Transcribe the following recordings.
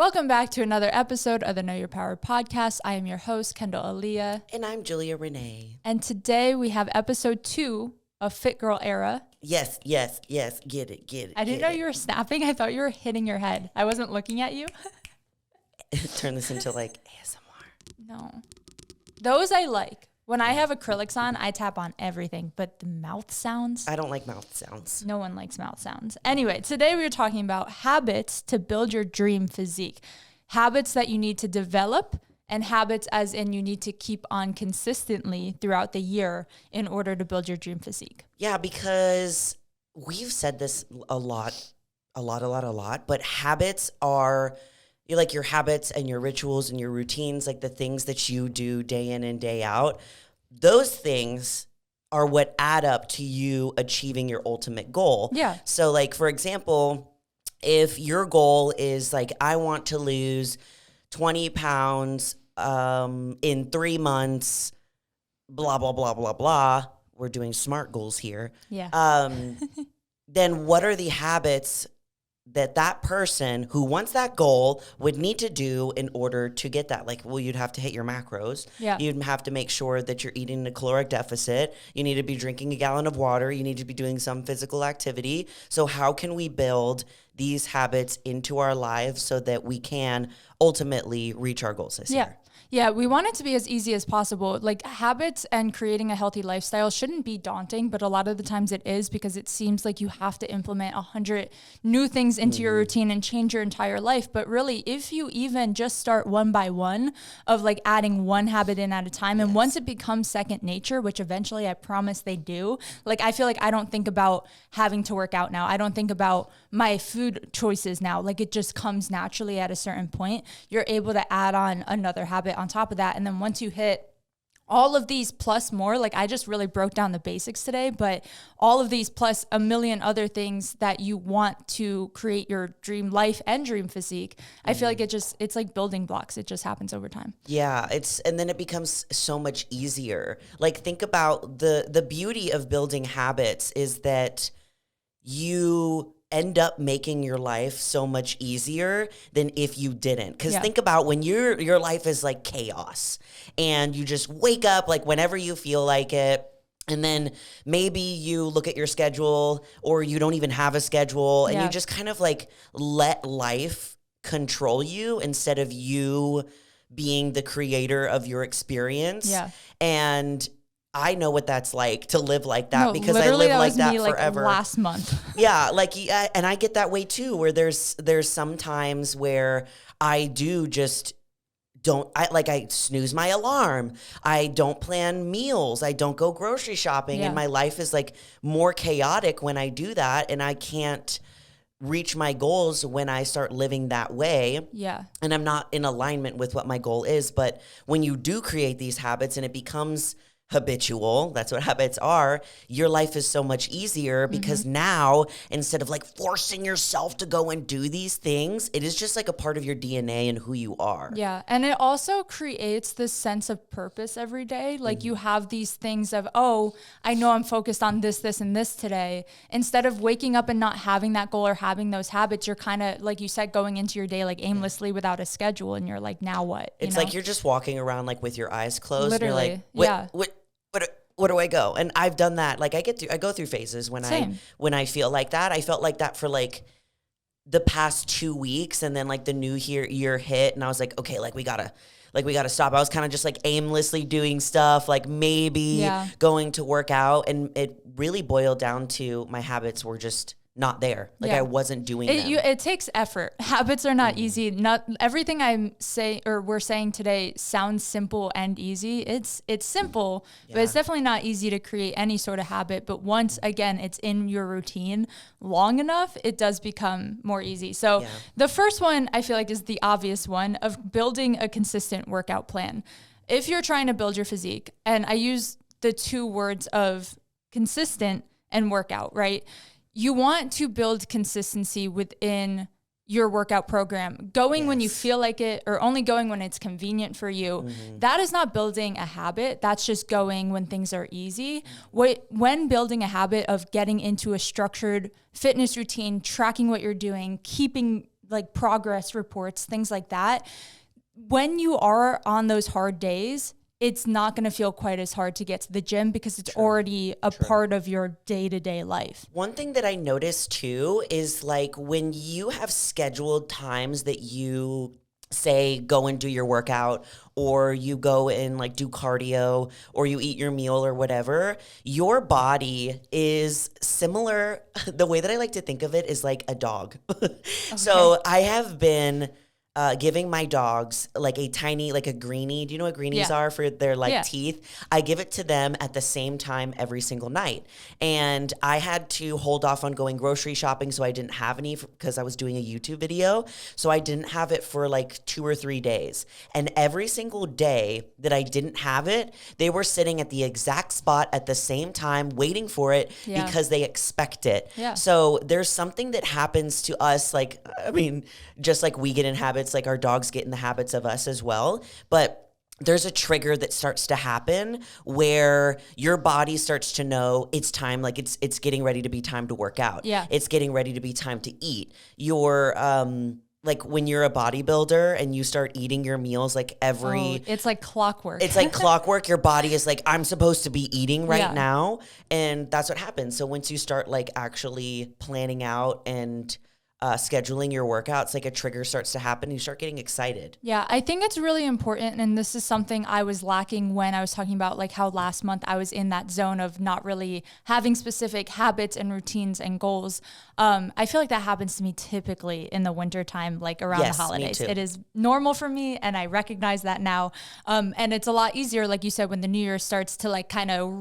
Welcome back to another episode of the Know Your Power podcast. I am your host, Kendall Aaliyah. And I'm Julia Renee. And today we have episode 2 of Fit Girl Era. Yes. Get it. I didn't know you were snapping. I thought you were hitting your head. I wasn't looking at you. Turn this into like ASMR. No. Those I like. When I have acrylics on, I tap on everything, but the mouth sounds. I don't like mouth sounds. No one likes mouth sounds. Anyway, today we are talking about habits to build your dream physique. Habits that you need to develop and habits as in you need to keep on consistently throughout the year in order to build your dream physique. Yeah, because we've said this a lot, but habits are like your habits and your rituals and your routines, like the things that you do day in and day out. Those things are what add up to you achieving your ultimate goal. Yeah. So like, for example, if your goal is like, I want to lose 20 pounds in 3 months, blah, blah, blah, blah, blah. We're doing SMART goals here. Yeah. Then what are the habits that person who wants that goal would need to do in order to get that? Like, well, you'd have to hit your macros. Yeah. You'd have to make sure that you're eating a caloric deficit. You need to be drinking a gallon of water. You need to be doing some physical activity. So how can we build these habits into our lives so that we can ultimately reach our goals this year? Yeah, we want it to be as easy as possible. Like habits and creating a healthy lifestyle shouldn't be daunting, but a lot of the times it is because it seems like you have to implement 100 new things into your routine and change your entire life. But really, if you even just start one by one of like adding one habit in at a time, and once it becomes second nature, which eventually I promise they do, like I feel like I don't think about having to work out now. I don't think about my food choices now. Like it just comes naturally at a certain point. You're able to add on another habit on top of that. And then once you hit all of these plus more, like I just really broke down the basics today, but all of these plus a million other things that you want to create your dream life and dream physique, I feel like it's like building blocks. It just happens over time. Yeah, and then it becomes so much easier. Like think about the beauty of building habits is that you end up making your life so much easier than if you didn't. Because think about when your life is like chaos and you just wake up like whenever you feel like it. And then maybe you look at your schedule or you don't even have a schedule and you just kind of like let life control you instead of you being the creator of your experience. Yeah. And I know what that's like to live like that because I lived like that forever. Like last month. Yeah, like and I get that way too. Where there's some times where I do just I snooze my alarm. I don't plan meals. I don't go grocery shopping, and my life is like more chaotic when I do that, and I can't reach my goals when I start living that way. Yeah. And I'm not in alignment with what my goal is. But when you do create these habits and it becomes habitual, that's what habits are, your life is so much easier because now instead of like forcing yourself to go and do these things, it is just like a part of your DNA and who you are. Yeah. And it also creates this sense of purpose every day. Like you have these things of, oh, I know I'm focused on this, and this today. Instead of waking up and not having that goal or having those habits, you're kind of, like you said, going into your day like aimlessly without a schedule. And you're like, now what? It's like you're just walking around like with your eyes closed. Literally. And you're like, where do I go? And I've done that. Like I go through phases when I feel like that. I felt like that for like the past 2 weeks, and then like the new year hit, and I was like, okay, like we gotta stop. I was kind of just like aimlessly doing stuff, like maybe going to work out, and it really boiled down to my habits were just not there. Like I wasn't doing them. It takes effort. Habits are not easy. Not everything we're saying today sounds simple and easy. It's simple, but it's definitely not easy to create any sort of habit. But once again, it's in your routine long enough, it does become more easy. So the first one I feel like is the obvious one of building a consistent workout plan. If you're trying to build your physique, and I use the two words of consistent and workout, right? You want to build consistency within your workout program, going when you feel like it or only going when it's convenient for you. That is not building a habit. That's just going when things are easy. When building a habit of getting into a structured fitness routine, tracking what you're doing, keeping like progress reports, things like that. When you are on those hard days, it's not going to feel quite as hard to get to the gym because it's already a part of your day-to-day life. One thing that I noticed too is like when you have scheduled times that you say go and do your workout, or you go and like do cardio, or you eat your meal or whatever, your body is similar. The way that I like to think of it is like a dog. So I have been giving my dogs like a tiny, like a greenie. Do you know what greenies are for their like teeth? I give it to them at the same time every single night. And I had to hold off on going grocery shopping, so I didn't have any because I was doing a YouTube video. So I didn't have it for like 2 or 3 days. And every single day that I didn't have it, they were sitting at the exact spot at the same time waiting for it because they expect it. So there's something that happens to us, like, I mean, just like we get in habits, like our dogs get in the habits of us as well. But there's a trigger that starts to happen where your body starts to know it's time, like it's getting ready to be time to work out. It's getting ready to be time to eat. Your like when you're a bodybuilder and you start eating your meals like it's like clockwork. It's like clockwork. Your body is like, I'm supposed to be eating right now. And that's what happens. So once you start like actually planning out and scheduling your workouts, like a trigger starts to happen. You start getting excited. Yeah, I think it's really important. And this is something I was lacking when I was talking about like how last month I was in that zone of not really having specific habits and routines and goals. I feel like that happens to me typically in the wintertime, like around the holidays. It is normal for me, and I recognize that now. And it's a lot easier, like you said, when the new year starts to like kind of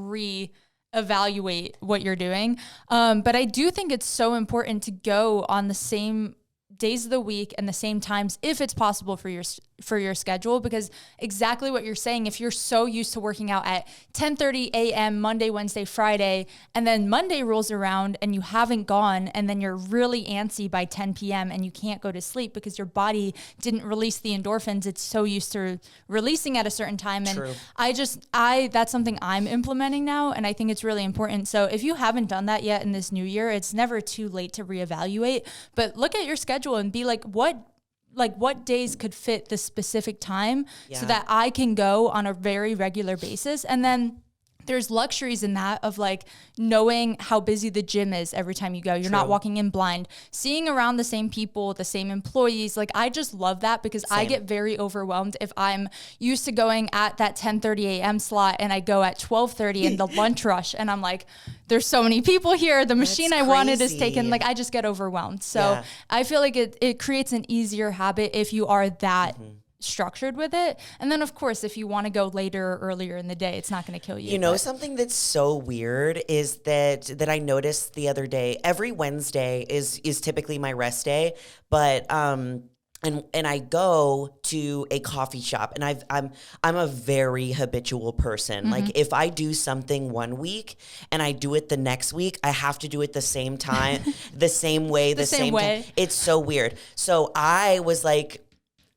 evaluate what you're doing. But I do think it's so important to go on the same days of the week and the same times if it's possible for your schedule, because exactly what you're saying, if you're so used to working out at 10:30 a.m. Monday, Wednesday, Friday, and then Monday rolls around and you haven't gone, and then you're really antsy by 10 p.m. and you can't go to sleep because your body didn't release the endorphins it's so used to releasing at a certain time. And that's something I'm implementing now, and I think it's really important. So if you haven't done that yet in this new year, it's never too late to reevaluate, but look at your schedule and be like, what days could fit the specific time so that I can go on a very regular basis. And then there's luxuries in that of like knowing how busy the gym is every time you go. You're not walking in blind, seeing around the same people, the same employees. Like I just love that because I get very overwhelmed if I'm used to going at that 10:30 a.m. slot and I go at 12:30 in the lunch rush and I'm like, there's so many people here. The machine I wanted is taken. Like I just get overwhelmed. So I feel like it creates an easier habit if you are that structured with it. And then of course, if you want to go later or earlier in the day, it's not going to kill you. You know, something that's so weird is that I noticed the other day, every Wednesday is typically my rest day, but and I go to a coffee shop, and I'm a very habitual person. Like if I do something one week and I do it the next week, I have to do it the same time, the same way, the same way. It's so weird. So I was like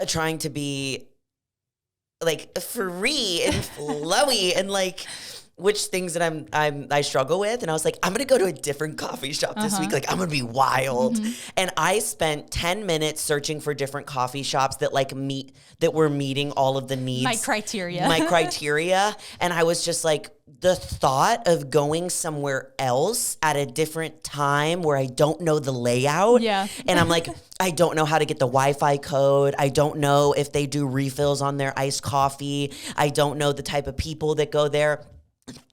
trying to be like free and flowy and like which things that I struggle with. And I was like, I'm going to go to a different coffee shop this week. Like I'm going to be wild. And I spent 10 minutes searching for different coffee shops that were meeting all of the needs. My criteria. And I was just like, the thought of going somewhere else at a different time where I don't know the layout. And I'm like, I don't know how to get the Wi-Fi code. I don't know if they do refills on their iced coffee. I don't know the type of people that go there.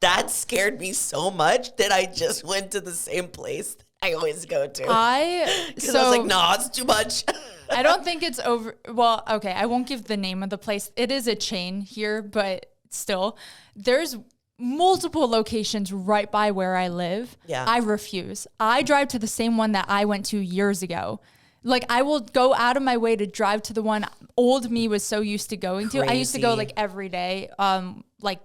That scared me so much that I just went to the same place I always go to. I was like, no, it's too much. I don't think it's over. Well, okay, I won't give the name of the place. It is a chain here, but still, there's multiple locations right by where I live. I refuse. I drive to the same one that I went to years ago. Like I will go out of my way to drive to the one old me was so used to going to. I used to go like every day, like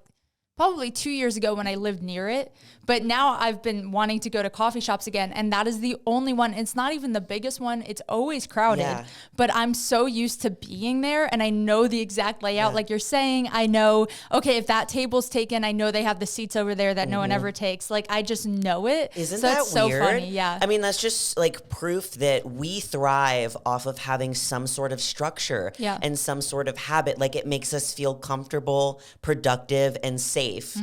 probably 2 years ago when I lived near it. But now I've been wanting to go to coffee shops again. And that is the only one. It's not even the biggest one. It's always crowded. Yeah. But I'm so used to being there and I know the exact layout. Like you're saying, I know, okay, if that table's taken, I know they have the seats over there that no one ever takes. Like I just know it. Isn't so that it's so weird? funny. Yeah. I mean, that's just like proof that we thrive off of having some sort of structure and some sort of habit. Like it makes us feel comfortable, productive, and safe.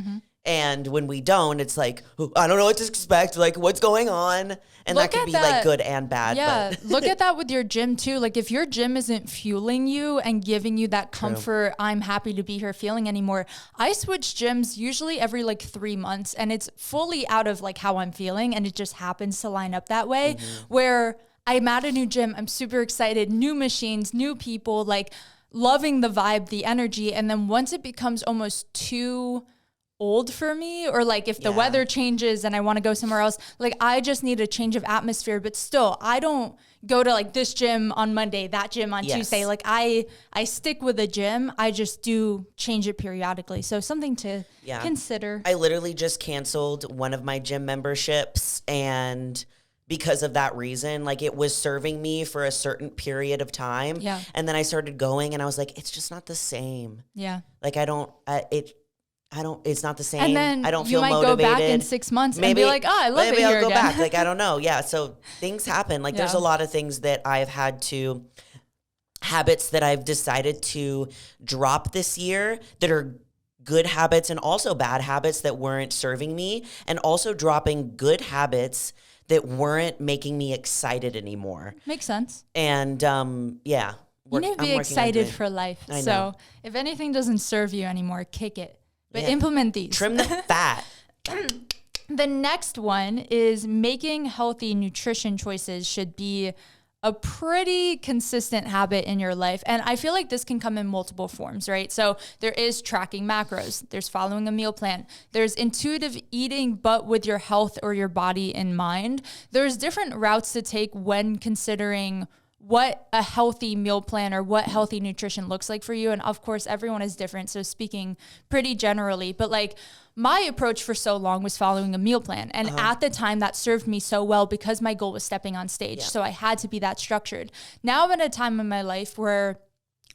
And when we don't, it's like, oh, I don't know what to expect. Like, what's going on? And that could be like good and bad. Yeah. But Look at that with your gym too. Like if your gym isn't fueling you and giving you that comfort, I'm happy to be here feeling anymore. I switch gyms usually every like 3 months and it's fully out of like how I'm feeling. And it just happens to line up that way where I'm at a new gym. I'm super excited. New machines, new people, like loving the vibe, the energy. And then once it becomes almost too old for me, or like if the weather changes and I want to go somewhere else, like I just need a change of atmosphere. But still, I don't go to like this gym on Monday, that gym on Tuesday. Like I stick with a gym. I just do change it periodically. So something to consider. I literally just canceled one of my gym memberships, and because of that reason, like it was serving me for a certain period of time. Yeah. And then I started going and I was like, it's just not the same. Yeah. Like it's not the same. And then I don't feel motivated. You might go back in 6 months and be like, oh, I love it here I'll go again. back. Like, I don't know. Yeah. So things happen. Like there's a lot of things that I've had to, habits that I've decided to drop this year that are good habits and also bad habits that weren't serving me, and also dropping good habits that weren't making me excited anymore. Makes sense. And yeah. You need to be excited for life. So if anything doesn't serve you anymore, kick it. But implement these. Trim the fat. The next one is making healthy nutrition choices should be a pretty consistent habit in your life. And I feel like this can come in multiple forms, right? So there is tracking macros. There's following a meal plan. There's intuitive eating, but with your health or your body in mind. There's different routes to take when considering what a healthy meal plan or what healthy nutrition looks like for you. And of course, everyone is different. So speaking pretty generally, but like my approach for so long was following a meal plan. And at the time that served me so well because my goal was stepping on stage. So I had to be that structured. Now I'm at a time in my life where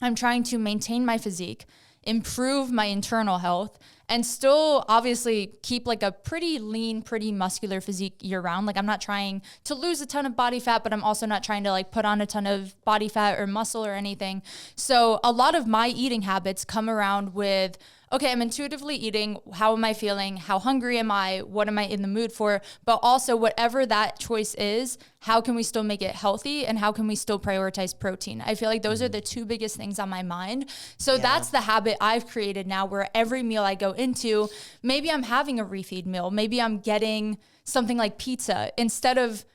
I'm trying to maintain my physique, improve my internal health, and still obviously keep like a pretty lean, pretty muscular physique year round. Like I'm not trying to lose a ton of body fat, but I'm also not trying to like put on a ton of body fat or muscle or anything. So a lot of my eating habits come around with, okay, I'm intuitively eating. How am I feeling? How hungry am I? What am I in the mood for? But also whatever that choice is, how can we still make it healthy and how can we still prioritize protein? I feel like those are the two biggest things on my mind. So that's the habit I've created now, where every meal I go into, maybe I'm having a refeed meal. Maybe I'm getting something like pizza instead of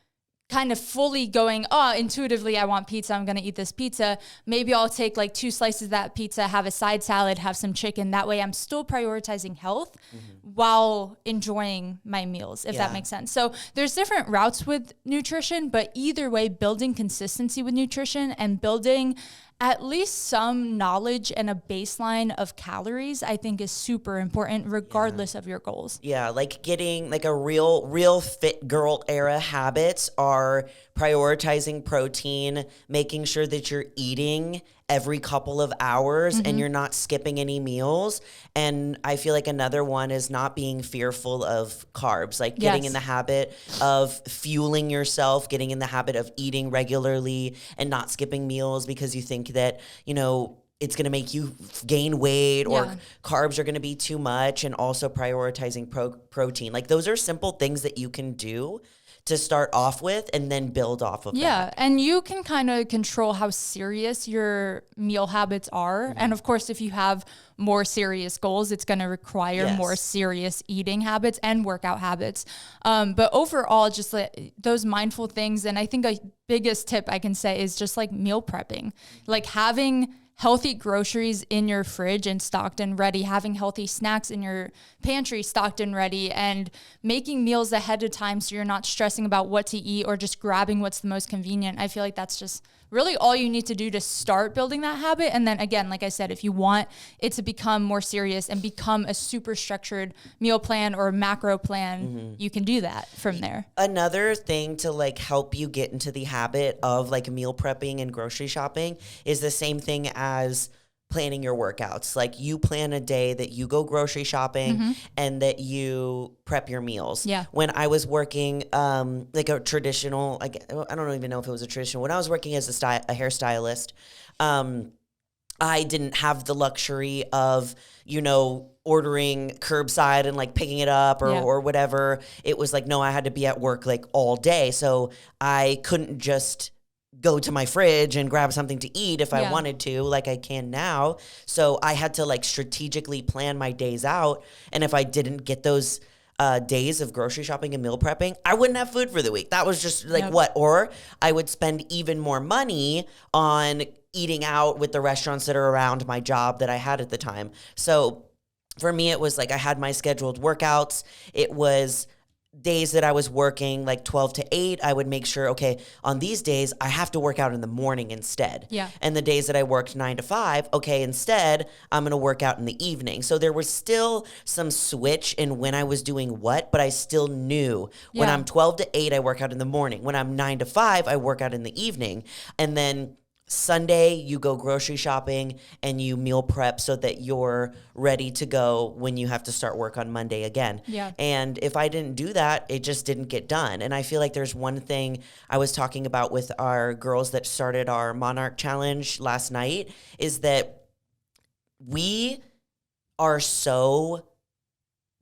kind of fully going, oh, intuitively, I want pizza. I'm going to eat this pizza. Maybe I'll take like 2 slices of that pizza, have a side salad, have some chicken. That way I'm still prioritizing health while enjoying my meals, if that makes sense. So there's different routes with nutrition, but either way, building consistency with nutrition and building at least some knowledge and a baseline of calories, I think is super important regardless of your goals. Yeah, like getting like a real fit girl era habits are prioritizing protein, making sure that you're eating every couple of hours and you're not skipping any meals. And I feel like another one is not being fearful of carbs, like getting in the habit of fueling yourself, getting in the habit of eating regularly and not skipping meals because you think that, you know, it's going to make you gain weight or carbs are going to be too much, and also prioritizing protein. Like those are simple things that you can do to start off with and then build off of that. Yeah, and you can kind of control how serious your meal habits are. And of course, if you have more serious goals, it's going to require more serious eating habits and workout habits. But overall, just like those mindful things. And I think a biggest tip I can say is just like meal prepping, like having healthy groceries in your fridge and stocked and ready, having healthy snacks in your pantry stocked and ready, and making meals ahead of time so you're not stressing about what to eat or just grabbing what's the most convenient. I feel like that's just really all you need to do to start building that habit. And then again, like I said, if you want it to become more serious and become a super structured meal plan or macro plan, you can do that from there. Another thing to like help you get into the habit of like meal prepping and grocery shopping is the same thing as planning your workouts. Like you plan a day that you go grocery shopping and that you prep your meals. Yeah. When I was working like a traditional, I don't even know if it was a traditional, when I was working as a hairstylist, I didn't have the luxury of, you know, ordering curbside and like picking it up or whatever. It was like, no, I had to be at work like all day. So I couldn't just go to my fridge and grab something to eat if I wanted to, like I can now. So I had to like strategically plan my days out. And if I didn't get those days of grocery shopping and meal prepping, I wouldn't have food for the week. That was just like what? Or I would spend even more money on eating out with the restaurants that are around my job that I had at the time. So for me, it was like I had my scheduled workouts. It was days that I was working like 12 to 8, I would make sure, okay, on these days, I have to work out in the morning instead. Yeah. And the days that I worked 9 to 5, okay, instead, I'm going to work out in the evening. So there was still some switch in when I was doing what, but I still knew when I'm 12 to 8, I work out in the morning. When I'm 9 to 5, I work out in the evening. And then Sunday, you go grocery shopping and you meal prep so that you're ready to go when you have to start work on Monday again. Yeah. And if I didn't do that, it just didn't get done. And I feel like there's one thing I was talking about with our girls that started our Monarch Challenge last night is that we are so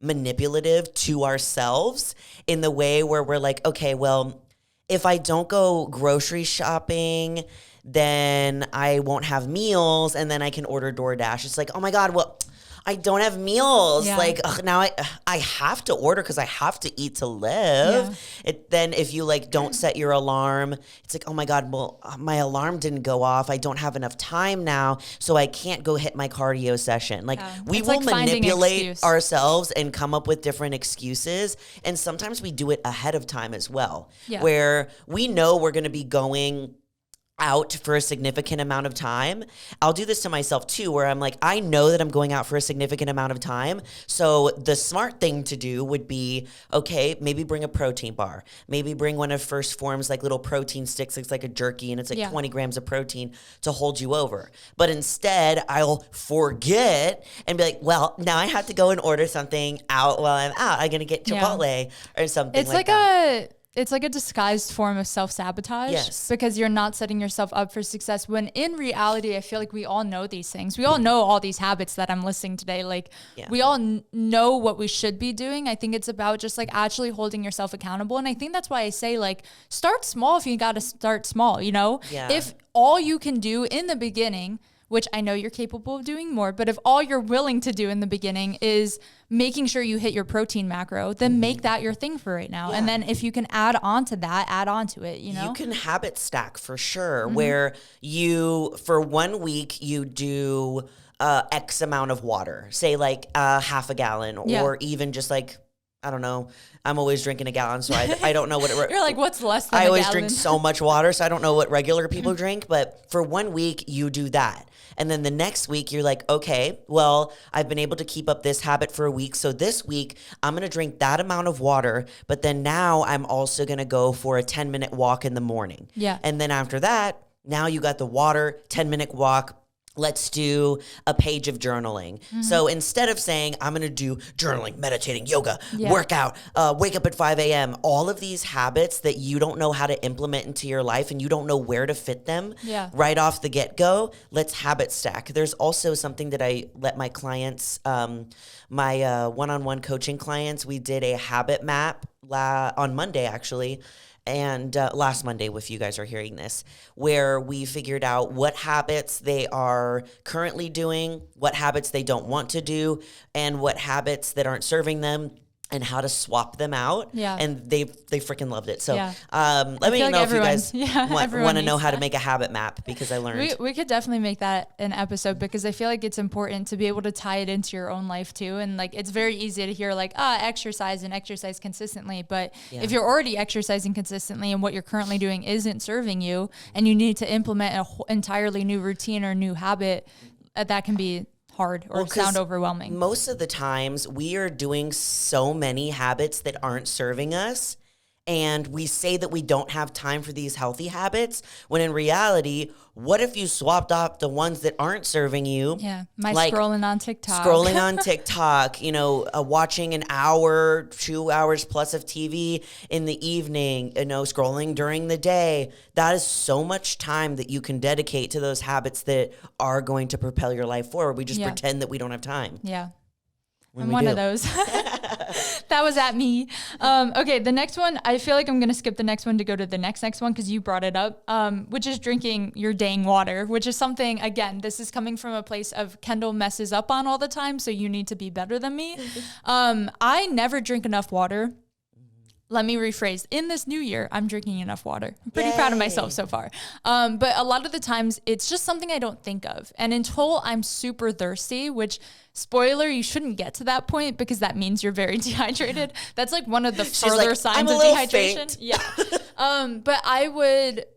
manipulative to ourselves in the way where we're like, okay, well, if I don't go grocery shopping, then I won't have meals and then I can order DoorDash. It's like, oh my God, well, I don't have meals. Yeah. Like now I have to order because I have to eat to live. Yeah. Then if you like don't set your alarm, it's like, oh my God, well, my alarm didn't go off. I don't have enough time now, so I can't go hit my cardio session. Like we It's will like finding manipulate excuse. ourselves and come up with different excuses. And sometimes we do it ahead of time as well, Yeah. where we know we're going to be going out for a significant amount of time. I'll do this to myself too, where I'm like, I know that I'm going out for a significant amount of time. So the smart thing to do would be, okay, maybe bring a protein bar. Maybe bring one of First Form's like little protein sticks. It's like a jerky and it's like 20 grams of protein to hold you over. But instead, I'll forget and be like, well, now I have to go and order something out while I'm out. I'm going to get Chipotle or something It's like that. It's like a disguised form of self-sabotage. Yes. Because you're not setting yourself up for success, when in reality, I feel like we all know these things. We all know all these habits that I'm listing today. Like we all know what we should be doing. I think it's about just like actually holding yourself accountable. And I think that's why I say like, start small if you got to start small, you know? Yeah. If all you can do in the beginning, which I know you're capable of doing more, but if all you're willing to do in the beginning is making sure you hit your protein macro, then make that your thing for right now. And then if you can add on to that, add on to it, you know? You can habit stack for sure, where you, for 1 week, you do X amount of water, say like half a gallon or even just like, I don't know. I'm always drinking a gallon, so I don't know what it... You're like, what's less than I a always gallon? drink so much water, so I don't know what regular people drink. But for 1 week, you do that. And then the next week, you're like, okay, well, I've been able to keep up this habit for a week. So this week, I'm going to drink that amount of water. But then now I'm also going to go for a 10-minute walk in the morning. Yeah. And then after that, now you got the water, 10-minute walk. Let's do a page of journaling. So instead of saying, I'm going to do journaling, meditating, yoga, workout, wake up at 5 a.m., all of these habits that you don't know how to implement into your life and you don't know where to fit them right off the get-go, let's habit stack. There's also something that I let my clients, my one-on-one coaching clients, we did a habit map on Monday, actually. And last Monday, if you guys are hearing this, where we figured out what habits they are currently doing, what habits they don't want to do, and what habits that aren't serving them, and how to swap them out. Yeah. And they freaking loved it. So Yeah. let me know if you guys want to know how to that. make a habit map, because I learned. We could definitely make that an episode, because I feel like it's important to be able to tie it into your own life too. And like, it's very easy to hear like, exercise and exercise consistently. But if you're already exercising consistently and what you're currently doing isn't serving you, and you need to implement an entirely new routine or new habit, that can be hard or sound overwhelming. Most of the times we are doing so many habits that aren't serving us, and we say that we don't have time for these healthy habits, when in reality, what if you swapped off the ones that aren't serving you? Yeah. Like scrolling on TikTok. Watching an hour, 2 hours plus of TV in the evening, scrolling during the day. That is so much time that you can dedicate to those habits that are going to propel your life forward. We just pretend that we don't have time. Yeah. I'm one of those. That was at me. Okay, the next one, I feel like I'm going to skip the next one to go to the next one, because you brought it up, which is drinking your dang water, which is something, again, this is coming from a place of Kendall messes up on all the time, so you need to be better than me. I never drink enough water. Let me rephrase. In this new year, I'm drinking enough water. I'm pretty proud of myself so far. But a lot of the times, it's just something I don't think of. And until I'm super thirsty, which, spoiler, you shouldn't get to that point, because that means you're very dehydrated. That's like one of the further signs of dehydration. Faint. Yeah. But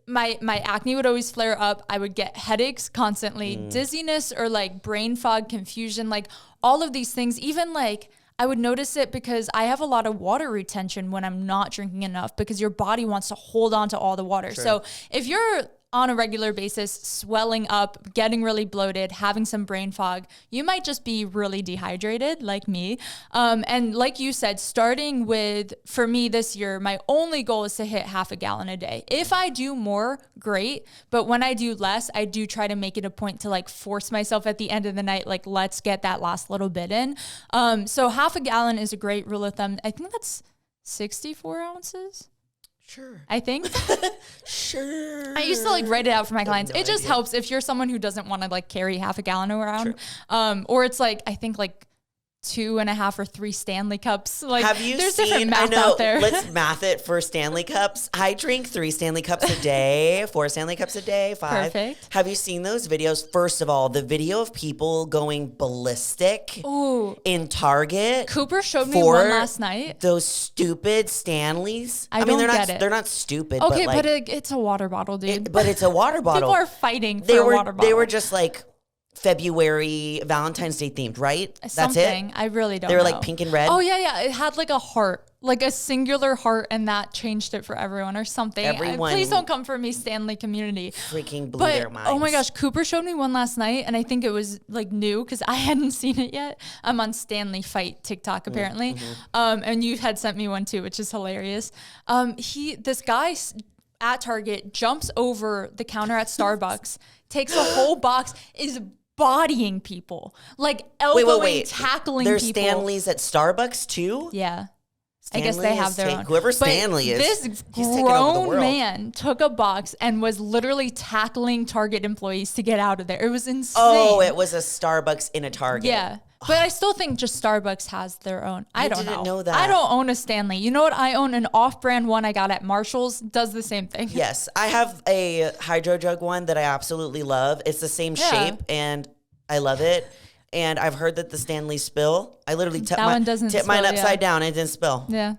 my acne would always flare up. I would get headaches constantly, dizziness, or like brain fog, confusion, like all of these things. Even like, I would notice it because I have a lot of water retention when I'm not drinking enough, because your body wants to hold on to all the water. True. So if you're on a regular basis swelling up, getting really bloated, having some brain fog, you might just be really dehydrated like me. And like you said, starting with, for me this year, my only goal is to hit half a gallon a day. If I do more, great. But when I do less, I do try to make it a point to like force myself at the end of the night, like, let's get that last little bit in. So half a gallon is a great rule of thumb. I think that's 64 ounces. Sure. I think. Sure. I used to like write it out for my clients. It just helps if you're someone who doesn't want to like carry half a gallon around. Or it's like, I think like 2.5 or 3 Stanley cups. Like, have you there's seen, different math out there. Let's math it for Stanley cups. I drink 3 Stanley cups a day, 4 Stanley cups a day, 5. Perfect. Have you seen those videos? First of all, the video of people going ballistic in Target. Cooper showed me one last night. Those stupid Stanleys. I mean, they're not stupid. Okay, but it's a water bottle, dude. But it's a water bottle. People are fighting for a water bottle. They were just like February Valentine's Day themed, right? Something. That's it. I really don't know. They were like pink and red. Oh yeah. It had like a heart, like a singular heart, and that changed it for everyone or something. Everyone, please don't come for me, Stanley community. Freaking blew their minds. Oh my gosh, Cooper showed me one last night, and I think it was like new because I hadn't seen it yet. I'm on Stanley Fight TikTok apparently, and you had sent me one too, which is hilarious. This guy at Target jumps over the counter at Starbucks, takes a whole box, is bodying people, like elbowing, tackling There's people. Stanleys at Starbucks too? Yeah. Stanley, I guess they have their own. Whoever Stanley is. This grown man took a box and was literally tackling Target employees to get out of there. It was insane. Oh, it was a Starbucks in a Target. Yeah. But I still think just Starbucks has their own. I don't know that. I don't own a Stanley. You know what? I own an off-brand one I got at Marshall's. Does the same thing. Yes. I have a Hydro Jug one that I absolutely love. It's the same shape and I love it. And I've heard that the Stanley spill. I literally tipped mine upside down and it didn't spill. Yeah.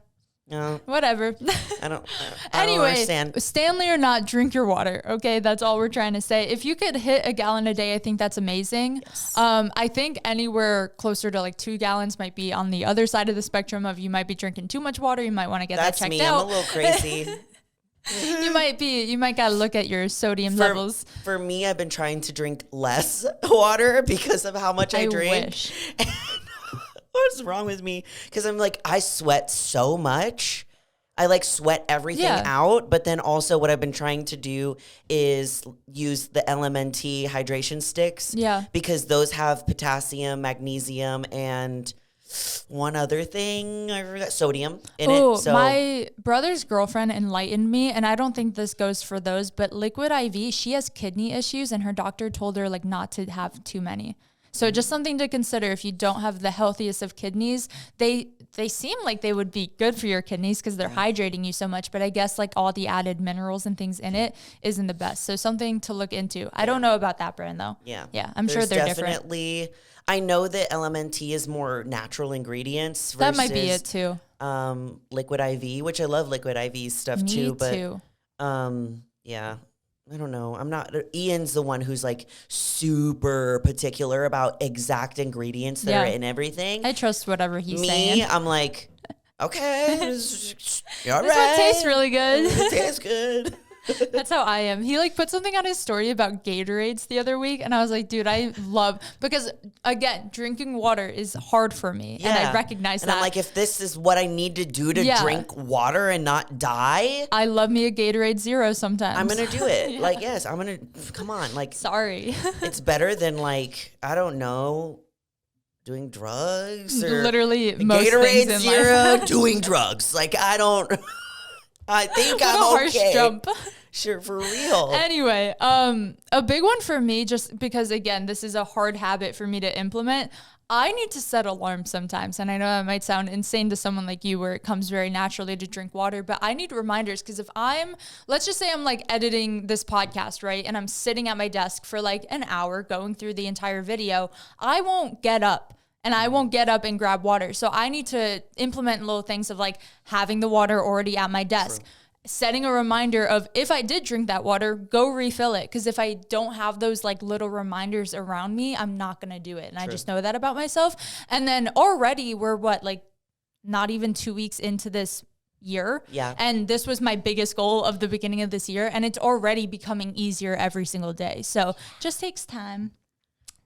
No. Whatever. I don't anyway, understand. Stanley or not, drink your water. Okay, that's all we're trying to say. If you could hit a gallon a day, I think that's amazing. Yes. I think anywhere closer to like 2 gallons might be on the other side of the spectrum of you might be drinking too much water. You might want to get that checked out. I'm a little crazy. You might gotta look at your sodium levels. For me, I've been trying to drink less water because of how much I drink. Wish. What's wrong with me? Because I'm like, I sweat so much. I like sweat everything out. But then also what I've been trying to do is use the LMNT hydration sticks. Yeah. Because those have potassium, magnesium, and one other thing, I forgot, sodium in it. So my brother's girlfriend enlightened me, and I don't think this goes for those, but Liquid IV, she has kidney issues, and her doctor told her like not to have too many. So just something to consider if you don't have the healthiest of kidneys. they seem like they would be good for your kidneys because they're hydrating you so much. But I guess like all the added minerals and things in it isn't the best. So something to look into. I don't know about that brand though. Yeah. I'm sure they're definitely different. I know that LMNT is more natural ingredients. That might be it too. Liquid IV, which I love Liquid IV stuff too. But yeah. I don't know. I'm not. Ian's the one who's like super particular about exact ingredients that are in everything. I trust whatever he's saying. I'm like, okay, this one tastes really good. It tastes good. That's how I am. He like put something on his story about Gatorades the other week, and I was like, dude, I love, because again, drinking water is hard for me, and I recognize that. And I'm like, if this is what I need to do to drink water and not die, I love me a Gatorade Zero sometimes. I'm gonna do it. Like, yes, I'm gonna. Come on, like, sorry, it's better than like, I don't know, doing drugs or literally most Gatorade things Zero, doing drugs. Like, I don't. I think I'm harsh okay. Jump. Sure, for real. Anyway, a big one for me, just because again, this is a hard habit for me to implement. I need to set alarms sometimes. And I know that might sound insane to someone like you where it comes very naturally to drink water, but I need reminders because if let's just say I'm like editing this podcast, right? And I'm sitting at my desk for like an hour going through the entire video, I won't get up. And I won't get up and grab water. So I need to implement little things of like having the water already at my desk. True. Setting a reminder of if I did drink that water, go refill it. Because if I don't have those like little reminders around me, I'm not going to do it. And I just know that about myself. And then already we're like not even 2 weeks into this year. Yeah. And this was my biggest goal of the beginning of this year. And it's already becoming easier every single day. So just takes time.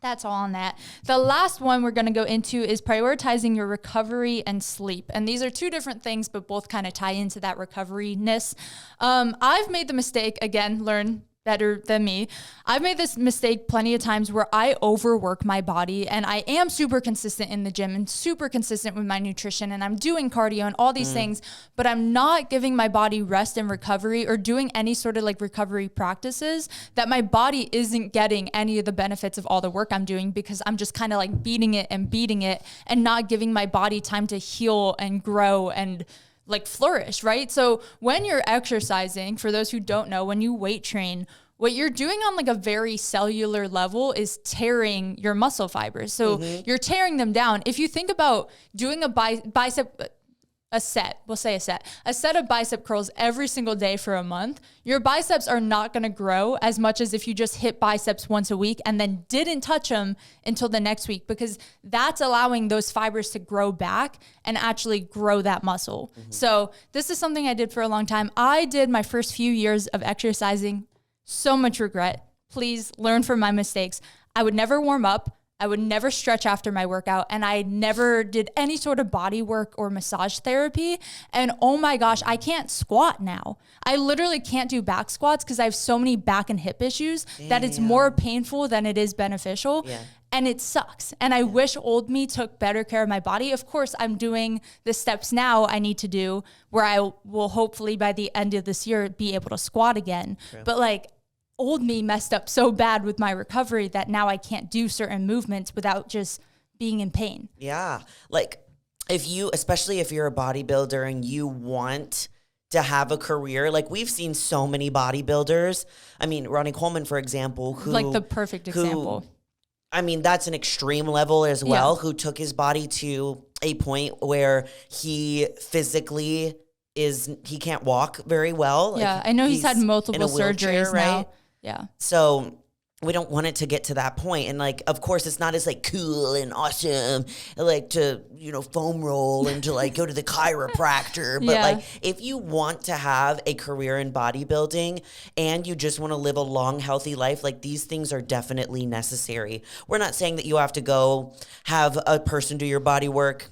That's all on that. The last one we're going to go into is prioritizing your recovery and sleep. And these are two different things, but both kind of tie into that recovery-ness. I've made the mistake, again, learn better than me. I've made this mistake plenty of times where I overwork my body, and I am super consistent in the gym and super consistent with my nutrition, and I'm doing cardio and all these things, but I'm not giving my body rest and recovery or doing any sort of like recovery practices that my body isn't getting any of the benefits of all the work I'm doing because I'm just kind of like beating it and not giving my body time to heal and grow and like flourish, right? So when you're exercising, for those who don't know, when you weight train, what you're doing on like a very cellular level is tearing your muscle fibers. So you're tearing them down. If you think about doing a set of bicep curls every single day for a month, your biceps are not going to grow as much as if you just hit biceps once a week and then didn't touch them until the next week, because that's allowing those fibers to grow back and actually grow that muscle. So this is something I did for a long time. I did my first few years of exercising, so much regret. Please learn from my mistakes. I would never warm up. I would never stretch after my workout, and I never did any sort of body work or massage therapy. And oh my gosh, I can't squat now. I literally can't do back squats because I have so many back and hip issues that it's more painful than it is beneficial. And it sucks. And I wish old me took better care of my body. Of course, I'm doing the steps now I need to do where I will hopefully by the end of this year be able to squat again. But like, old me messed up so bad with my recovery that now I can't do certain movements without just being in pain. Yeah. Like especially if you're a bodybuilder and you want to have a career, like we've seen so many bodybuilders. I mean, Ronnie Coleman, for example, who like the perfect example. I mean, that's an extreme level as well, who took his body to a point where he physically he can't walk very well. Yeah. Like I know he's had multiple surgeries now. Right? Yeah. So we don't want it to get to that point. And like, of course, it's not as like cool and awesome, like to, foam roll and to like go to the chiropractor. But like, if you want to have a career in bodybuilding and you just want to live a long, healthy life, like these things are definitely necessary. We're not saying that you have to go have a person do your body work,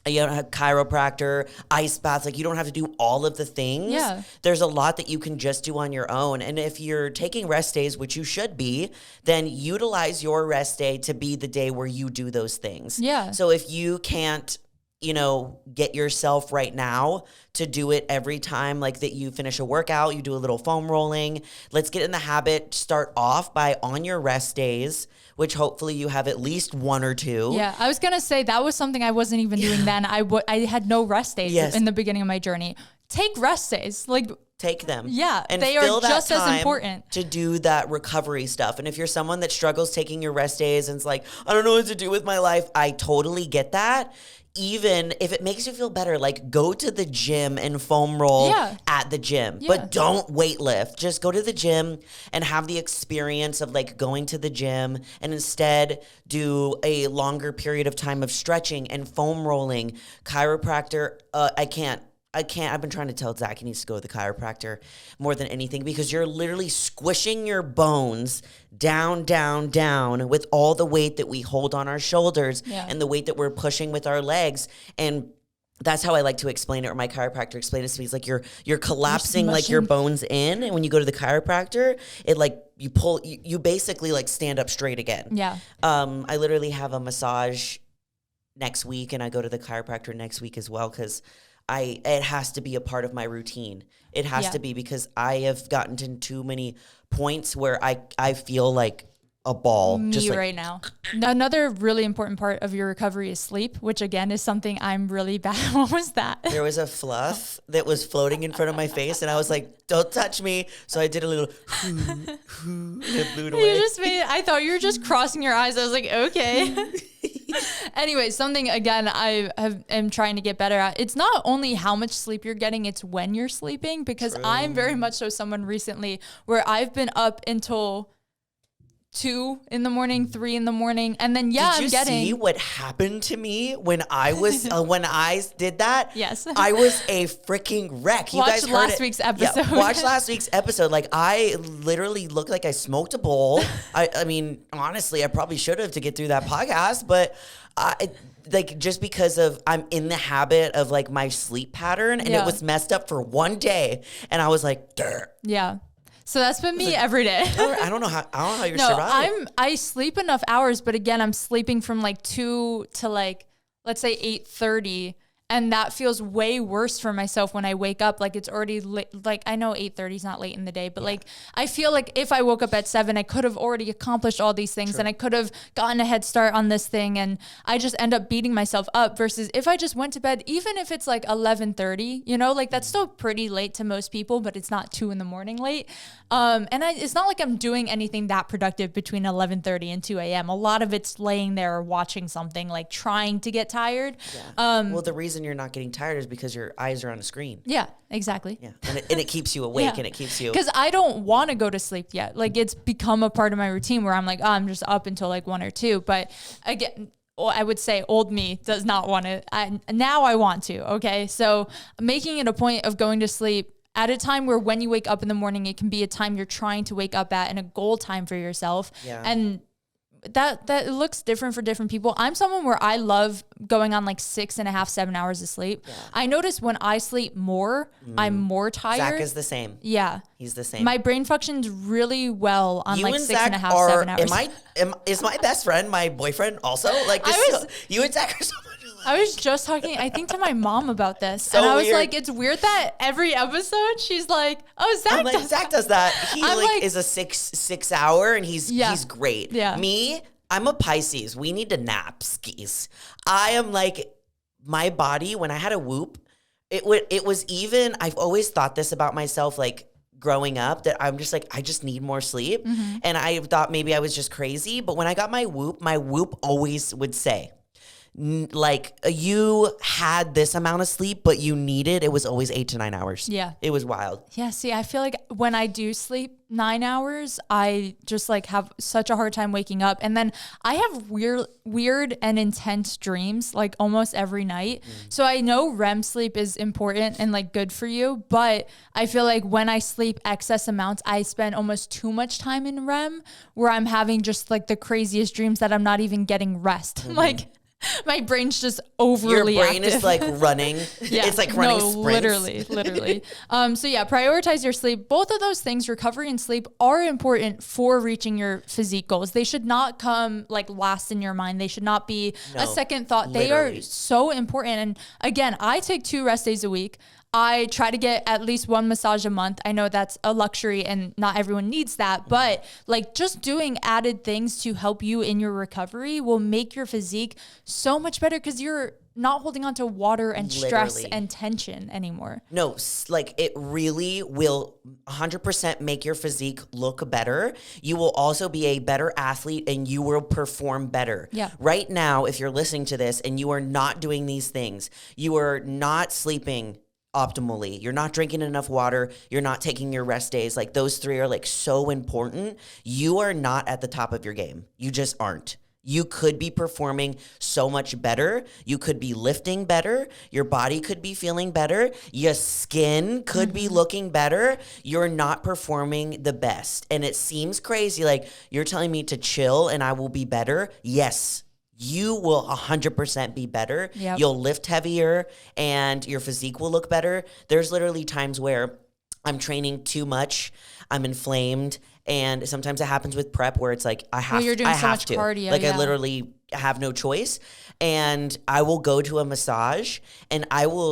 you don't have chiropractor, ice bath. Like you don't have to do all of the things. Yeah. There's a lot that you can just do on your own. And if you're taking rest days, which you should be, then utilize your rest day to be the day where you do those things. Yeah. So if you can't get yourself right now to do it every time like that you finish a workout, you do a little foam rolling. Let's get in the habit. Start off by on your rest days, which hopefully you have at least one or two. Yeah, I was going to say that was something I wasn't even doing then. I had no rest days in the beginning of my journey. Take rest days. Like, take them. Yeah, and they are just as important to do that recovery stuff. And if you're someone that struggles taking your rest days and it's like, I don't know what to do with my life, I totally get that. Even if it makes you feel better, like go to the gym and foam roll at the gym, but don't weight lift. Just go to the gym and have the experience of like going to the gym, and instead do a longer period of time of stretching and foam rolling. Chiropractor, I can't. I've been trying to tell Zach he needs to go to the chiropractor more than anything, because you're literally squishing your bones down, down, down with all the weight that we hold on our shoulders and the weight that we're pushing with our legs. And that's how I like to explain it, or my chiropractor explained it to me. It's like you're collapsing like your bones in, and when you go to the chiropractor, it like you basically like stand up straight again. Yeah. I literally have a massage next week, and I go to the chiropractor next week as well, because it has to be a part of my routine. It has to be, because I have gotten to too many points where I feel like a ball. Me just like, right now. Another really important part of your recovery is sleep, which again is something I'm really bad at. What was that? There was a fluff that was floating in front of my face, and I was like, don't touch me. So I did a little and it blew it away. I thought you were just crossing your eyes. I was like, okay. Anyway, something again am trying to get better at. It's not only how much sleep you're getting, it's when you're sleeping, because I'm very much so someone recently where I've been up until 2 in the morning, 3 in the morning, and then Did you see what happened to me when I was when I did that? Yes, I was a freaking wreck. You guys heard last week's episode. Yeah, watch last week's episode. Like, I literally looked like I smoked a bowl. I mean, honestly, I probably should have to get through that podcast, but like, just because of I'm in the habit of like my sleep pattern, and it was messed up for one day, and I was like, Durr. Yeah. So that's been me every day. I don't know how you're surviving. I sleep enough hours, but again, I'm sleeping from like 2 to like, let's say 8:30. And that feels way worse for myself when I wake up. Like, it's already late. Like, I know 8:30 is not late in the day, but like, I feel like if I woke up at 7, I could have already accomplished all these things and I could have gotten a head start on this thing. And I just end up beating myself up, versus if I just went to bed, even if it's like 11:30, like that's still pretty late to most people, but it's not 2 in the morning late. It's not like I'm doing anything that productive between 11:30 and 2 a.m. A lot of it's laying there watching something, like trying to get tired. Yeah. Well, the reason you're not getting tired is because your eyes are on a screen. Yeah, exactly. Yeah, and it keeps you awake, and it keeps you. Because I don't want to go to sleep yet. Like, it's become a part of my routine where I'm like, oh, I'm just up until like 1 or 2. But again, I would say old me does not want to. Now I want to. Okay, so making it a point of going to sleep at a time where when you wake up in the morning, it can be a time you're trying to wake up at, and a goal time for yourself. Yeah. And that looks different for different people. I'm someone where I love going on like 6.5, 7 hours of sleep. Yeah. I notice when I sleep more, I'm more tired. Zach is the same. Yeah. He's the same. My brain functions really well on like 6.5, 7 hours. Is my best friend my boyfriend also? Like, you and Zach are so much alike. I was just talking, I think, to my mom about this. So and I was weird. like, it's weird that every episode she's like, oh, Zach does that. He is a 6 hour, and he's great. Yeah. Me, I'm a Pisces. We need to nap skis. I am like, my body, when I had a whoop, it was even, I've always thought this about myself, like growing up, that I'm just like, I just need more sleep. Mm-hmm. And I thought maybe I was just crazy. But when I got my whoop always would say, like, you had this amount of sleep, but you needed, it was always 8 to 9 hours. Yeah. It was wild. Yeah. See, I feel like when I do sleep 9 hours, I just like have such a hard time waking up. And then I have weird and intense dreams like almost every night. So I know REM sleep is important and like good for you, but I feel like when I sleep excess amounts, I spend almost too much time in REM where I'm having just like the craziest dreams that I'm not even getting rest. Like, My brain's just Your overly brain active. is like running. Yeah, It's like running no, sprints. literally. So yeah, prioritize your sleep. Both of those things, recovery and sleep, are important for reaching your physique goals. They should not come like last in your mind. They should not be a second thought. They literally. are so important. And again, I take 2 rest days a week. I try to get at least 1 massage a month. I know that's a luxury and not everyone needs that, but like just doing added things to help you in your recovery will make your physique so much better because you're not holding on to water and stress Literally. and tension anymore. No, like it really will 100% make your physique look better. You will also be a better athlete and you will perform better. Yeah. Right now, if you're listening to this and you are not doing these things, you are not sleeping optimally, you're not drinking enough water, you're not taking your rest days, like those 3 are like so important. You are not at the top of your game. You just aren't. You could be performing so much better. You could be lifting better. Your body could be feeling better. Your skin could be looking better. You're not performing the best. And it seems crazy. Like you're telling me to chill and I will be better. Yes, you will 100% be better. Yep. You'll lift heavier and your physique will look better. There's literally times where I'm training too much, I'm inflamed, and sometimes it happens with prep where it's like I have you're doing I so have much to. cardio, Like I yeah. literally have no choice. And I will go to a massage and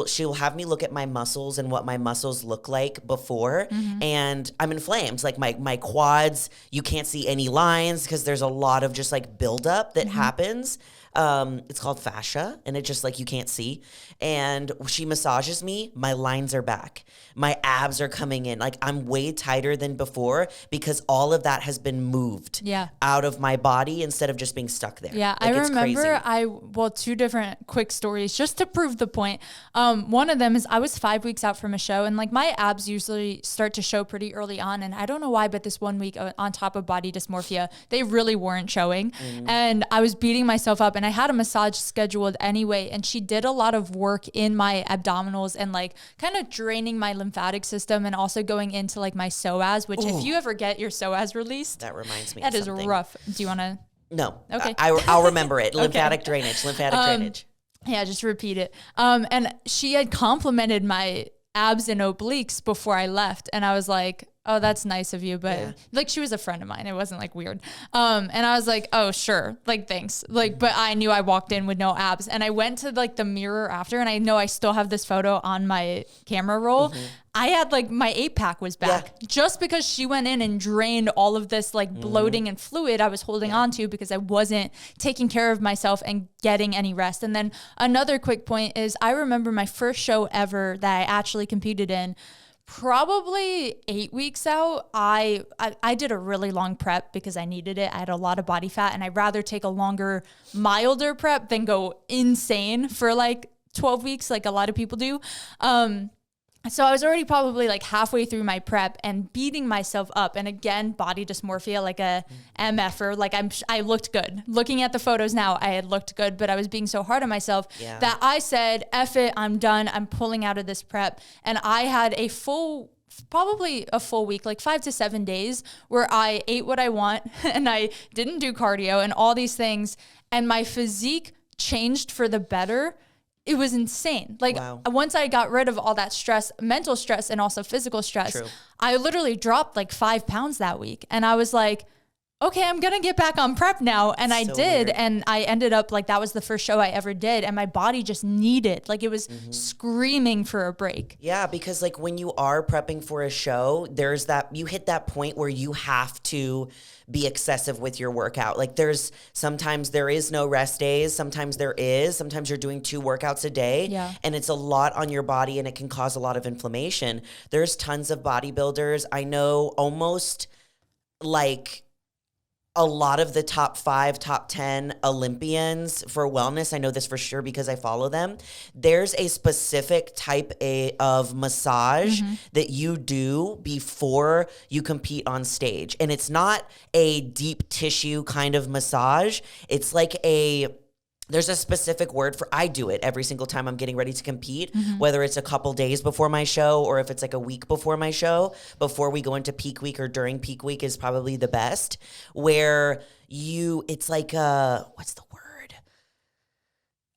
she'll have me look at my muscles and what my muscles look like before. And I'm inflamed. Like my quads, you can't see any lines because there's a lot of just like buildup that happens. It's called fascia and it just like you can't see. And she massages me, my lines are back. My abs are coming in. Like I'm way tighter than before because all of that has been moved out of my body instead of just being stuck there. Yeah, Like, I it's remember crazy. 2 different quick stories just to prove the point. One of them is I was 5 weeks out from a show and like my abs usually start to show pretty early on. And I don't know why, but this 1 week on top of body dysmorphia, they really weren't showing. And I was beating myself up and I had a massage scheduled anyway. And she did a lot of work in my abdominals and like kind of draining my lymphatic system and also going into like my psoas, which if you ever get your psoas released, That reminds me that of is something. rough. Do you want to? No. Okay. I'll remember it. Lymphatic drainage. Yeah, just repeat it. And she had complimented my abs and obliques before I left. And I was like, oh, that's nice of you. But like, she was a friend of mine. It wasn't like weird. And I was like, oh, sure. Like, thanks. Like, but I knew I walked in with no abs and I went to like the mirror after. And I know I still have this photo on my camera roll. I had like my 8-pack was back just because she went in and drained all of this like bloating and fluid I was holding on to because I wasn't taking care of myself and getting any rest. And then another quick point is I remember my first show ever that I actually competed in. Probably 8 weeks out, I did a really long prep because I needed it. I had a lot of body fat and I'd rather take a longer, milder prep than go insane for like 12 weeks like a lot of people do. So I was already probably like halfway through my prep and beating myself up. And again, body dysmorphia, like a MFer, like I looked good. Looking at the photos now, I had looked good, but I was being so hard on myself that I said, F it, I'm done. I'm pulling out of this prep. And I had probably a full week, like 5 to 7 days where I ate what I want and I didn't do cardio and all these things. And my physique changed for the better. It was insane. Like once I got rid of all that stress, mental stress and also physical stress, I literally dropped like 5 pounds that week. And I was like, okay, I'm going to get back on prep now. And I did. Weird. And I ended up like, that was the first show I ever did. And my body just needed, like it was screaming for a break. Yeah. Because like when you are prepping for a show, there's that, you hit that point where you have to be excessive with your workout. Like sometimes there is no rest days. Sometimes there is. Sometimes you're doing 2 workouts a day and it's a lot on your body and it can cause a lot of inflammation. There's tons of bodybuilders. I know almost like a lot of the top 5, top 10 Olympians for wellness. I know this for sure because I follow them. There's a specific type of massage that you do before you compete on stage. And it's not a deep tissue kind of massage. It's like there's a specific word for, I do it every single time I'm getting ready to compete, whether it's a couple days before my show or if it's like a week before my show, before we go into peak week or during peak week is probably the best, where it's like, what's the word?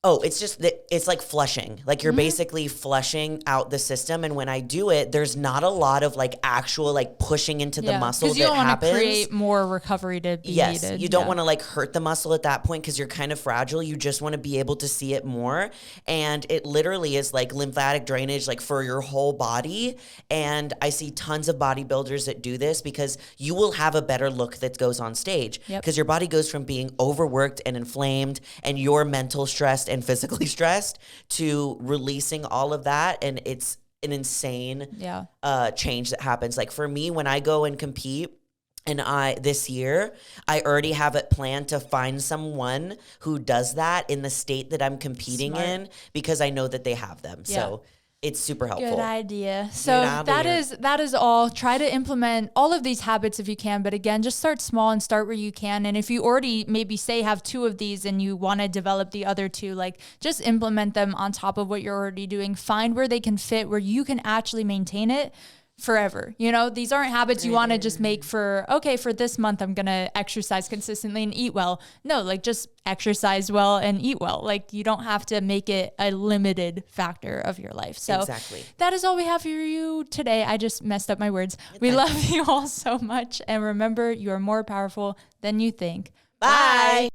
Oh, it's just that it's like flushing. Like you're basically flushing out the system. And when I do it, there's not a lot of like actual like pushing into the muscle because you that don't want happens. to create more recovery to be Yes, needed. you don't want to like hurt the muscle at that point because you're kind of fragile. You just want to be able to see it more. And it literally is like lymphatic drainage, like for your whole body. And I see tons of bodybuilders that do this because you will have a better look that goes on stage because your body goes from being overworked and inflamed and you're mental stressed and physically stressed to releasing all of that. And it's an insane change that happens. Like for me, when I go and compete, and this year, I already have it planned to find someone who does that in the state that I'm competing in because I know that they have them. So it's super helpful. Good idea. So that is all. Try to implement all of these habits if you can. But again, just start small and start where you can. And if you already maybe say have 2 of these and you want to develop the other 2, like just implement them on top of what you're already doing. Find where they can fit, where you can actually maintain it forever. You know, these aren't habits you want to just make for this month, I'm going to exercise consistently and eat well. No, like just exercise well and eat well. Like you don't have to make it a limited factor of your life. So that is all we have for you today. I just messed up my words. We love you all so much. And remember, you are more powerful than you think. Bye.